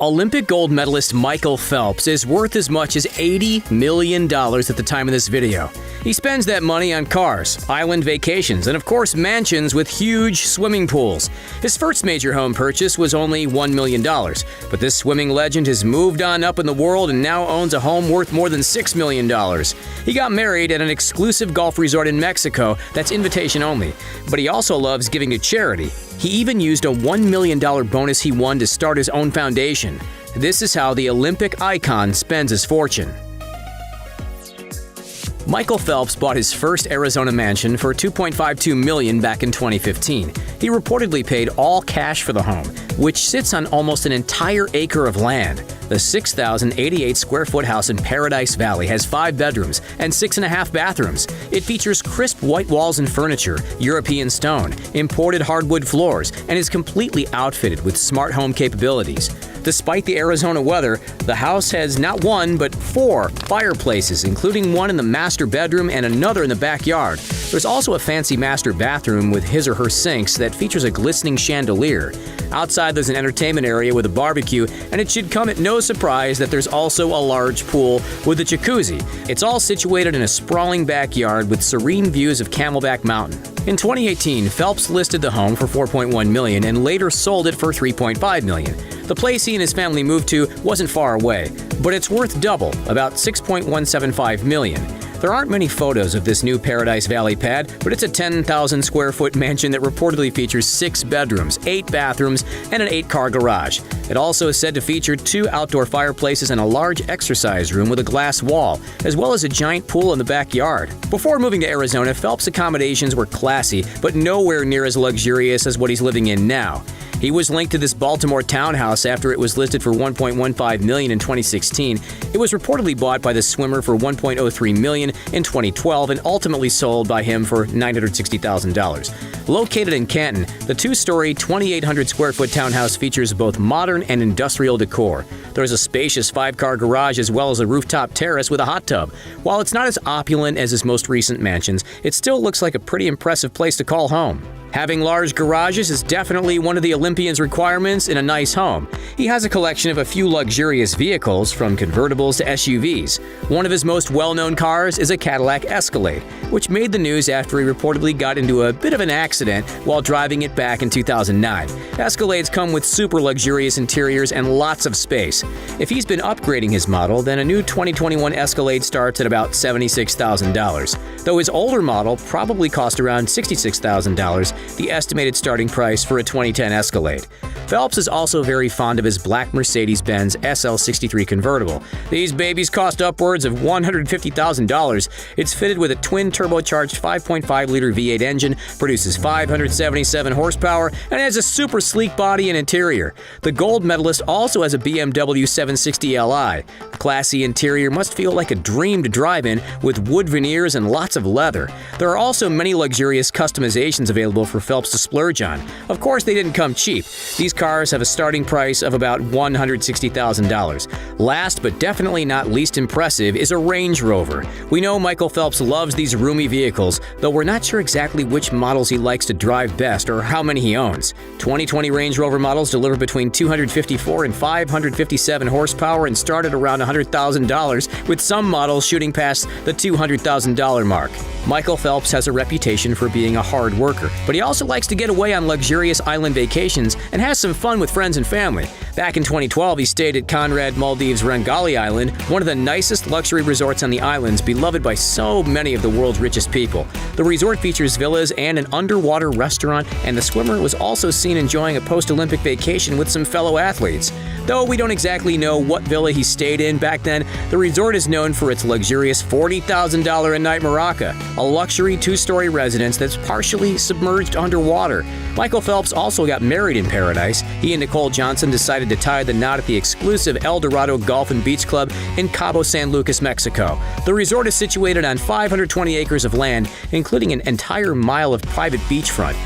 Olympic gold medalist Michael Phelps is worth as much as $80 million at the time of this video. He spends that money on cars, island vacations, and of course mansions with huge swimming pools. His first major home purchase was only $1 million, but this swimming legend has moved on up in the world and now owns a home worth more than $6 million. He got married at an exclusive golf resort in Mexico that's invitation only, but he also loves giving to charity. He even used a $1 million bonus he won to start his own foundation. This is how the Olympic icon spends his fortune. Michael Phelps bought his first Arizona mansion for $2.52 million back in 2015. He reportedly paid all cash for the home, which sits on almost an entire acre of land. The 6,088 square foot house in Paradise Valley has 5 bedrooms and 6.5 bathrooms. It features crisp white walls and furniture, European stone, imported hardwood floors, and is completely outfitted with smart home capabilities. Despite the Arizona weather, the house has not 1 but 4 fireplaces, including one in the master bedroom and another in the backyard. There's also a fancy master bathroom with his or her sinks that features a glistening chandelier. Outside, there's an entertainment area with a barbecue, and it should come at no surprise that there's also a large pool with a jacuzzi. It's all situated in a sprawling backyard with serene views of Camelback Mountain. In 2018, Phelps listed the home for $4.1 million and later sold it for $3.5 million. The place he and his family moved to wasn't far away, but it's worth double, about $6.175 million. There aren't many photos of this new Paradise Valley pad, but it's a 10,000 square foot mansion that reportedly features 6 bedrooms, 8 bathrooms, and an 8-car garage. It also is said to feature 2 outdoor fireplaces and a large exercise room with a glass wall, as well as a giant pool in the backyard. Before moving to Arizona, Phelps' accommodations were classy, but nowhere near as luxurious as what he's living in now. He was linked to this Baltimore townhouse after it was listed for $1.15 million in 2016. It was reportedly bought by the swimmer for $1.03 million in 2012 and ultimately sold by him for $960,000. Located in Canton, the 2-story, 2,800 square foot townhouse features both modern and industrial decor. There's a spacious 5-car garage as well as a rooftop terrace with a hot tub. While it's not as opulent as his most recent mansions, it still looks like a pretty impressive place to call home. Having large garages is definitely one of the Olympian's requirements in a nice home. He has a collection of a few luxurious vehicles, from convertibles to SUVs. One of his most well-known cars is a Cadillac Escalade, which made the news after he reportedly got into a bit of an accident while driving it back in 2009. Escalades come with super luxurious interiors and lots of space. If he's been upgrading his model, then a new 2021 Escalade starts at about $76,000. Though his older model probably cost around $66,000, the estimated starting price for a 2010 Escalade. Phelps is also very fond of his black Mercedes-Benz SL63 convertible. These babies cost upwards of $150,000. It's fitted with a twin turbocharged 5.5-liter V8 engine, produces 577 horsepower, and has a super sleek body and interior. The gold medalist also has a BMW 760 Li. The classy interior must feel like a dream to drive in, with wood veneers and lots of leather. There are also many luxurious customizations available for Phelps to splurge on. Of course, they didn't come cheap. These cars have a starting price of about $160,000. Last but definitely not least impressive is a Range Rover. We know Michael Phelps loves these roomy vehicles, though we're not sure exactly which models he likes to drive best or how many he owns. 2020 Range Rover models deliver between 254 and 557 horsepower and start at around $100,000, with some models shooting past the $200,000 mark. Michael Phelps has a reputation for being a hard worker, but he also likes to get away on luxurious island vacations and has some fun with friends and family. Back in 2012, he stayed at Conrad Maldives Rangali Island, one of the nicest luxury resorts on the islands, beloved by so many of the world's richest people. The resort features villas and an underwater restaurant, and the swimmer was also seen enjoying a post-Olympic vacation with some fellow athletes. Though we don't exactly know what villa he stayed in back then, the resort is known for its luxurious $40,000 a night maraca, a luxury 2-story residence that's partially submerged underwater. Michael Phelps also got married in Paradise. He and Nicole Johnson decided to tie the knot at the exclusive El Dorado Golf and Beach Club in Cabo San Lucas, Mexico. The resort is situated on 520 acres of land, including an entire mile of private beachfront.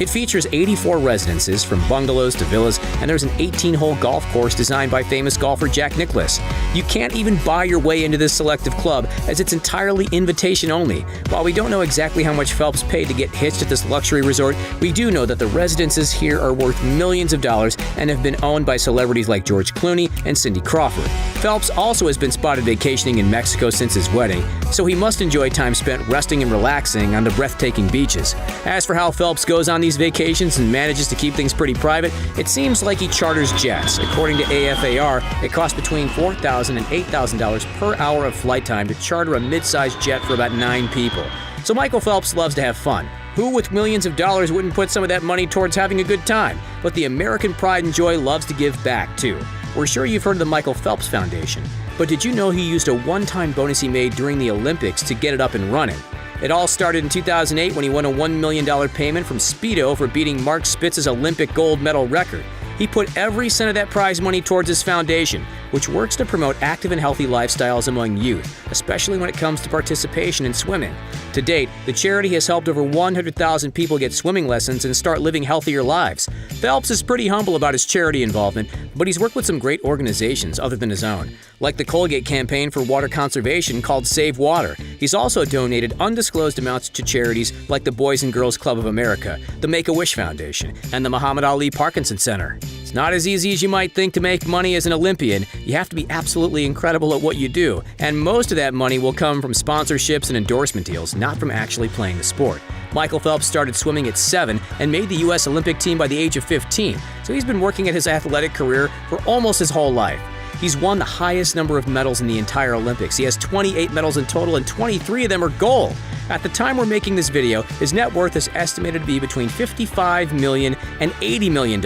It features 84 residences, from bungalows to villas, and there's an 18-hole golf course designed by famous golfer Jack Nicklaus. You can't even buy your way into this selective club, as it's entirely invitation only. While we don't know exactly how much Phelps paid to get hitched at this luxury resort, we do know that the residences here are worth millions of dollars and have been owned by celebrities like George Clooney and Cindy Crawford. Phelps also has been spotted vacationing in Mexico since his wedding, so he must enjoy time spent resting and relaxing on the breathtaking beaches. As for how Phelps goes on these vacations and manages to keep things pretty private, it seems like he charters jets. According to AFAR, it costs between $4,000 and $8,000 per hour of flight time to charter a mid-sized jet for about 9 people. So Michael Phelps loves to have fun. Who with millions of dollars wouldn't put some of that money towards having a good time? But the American pride and joy loves to give back, too. We're sure you've heard of the Michael Phelps Foundation, but did you know he used a one-time bonus he made during the Olympics to get it up and running? It all started in 2008 when he won a $1 million payment from Speedo for beating Mark Spitz's Olympic gold medal record. He put every cent of that prize money towards his foundation, which works to promote active and healthy lifestyles among youth, especially when it comes to participation in swimming. To date, the charity has helped over 100,000 people get swimming lessons and start living healthier lives. Phelps is pretty humble about his charity involvement, but he's worked with some great organizations other than his own, like the Colgate campaign for water conservation called Save Water. He's also donated undisclosed amounts to charities like the Boys and Girls Club of America, the Make-A-Wish Foundation, and the Muhammad Ali Parkinson Center. It's not as easy as you might think to make money as an Olympian. You have to be absolutely incredible at what you do, and most of that money will come from sponsorships and endorsement deals, not from actually playing the sport. Michael Phelps started swimming at 7 and made the U.S. Olympic team by the age of 15, so he's been working at his athletic career for almost his whole life. He's won the highest number of medals in the entire Olympics. He has 28 medals in total, and 23 of them are gold. At the time we're making this video, his net worth is estimated to be between $55 million and $80 million.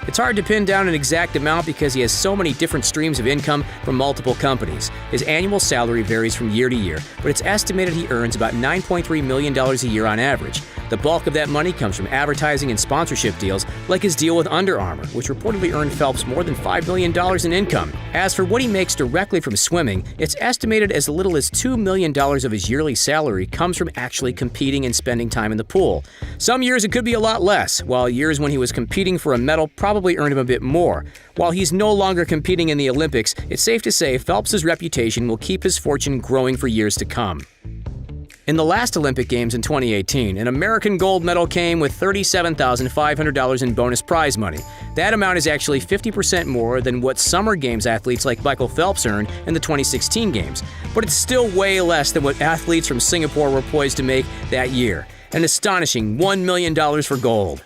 It's hard to pin down an exact amount because he has so many different streams of income from multiple companies. His annual salary varies from year to year, but it's estimated he earns about $9.3 million a year on average. The bulk of that money comes from advertising and sponsorship deals, like his deal with Under Armour, which reportedly earned Phelps more than $5 million in income. As for what he makes directly from swimming, it's estimated as little as $2 million of his yearly salary comes from actually competing and spending time in the pool. Some years it could be a lot less, while years when he was competing for a medal probably earned him a bit more. While he's no longer competing in the Olympics, it's safe to say Phelps' reputation will keep his fortune growing for years to come. In the last Olympic Games in 2018, an American gold medal came with $37,500 in bonus prize money. That amount is actually 50% more than what Summer Games athletes like Michael Phelps earned in the 2016 Games, but it's still way less than what athletes from Singapore were poised to make that year. An astonishing $1 million for gold.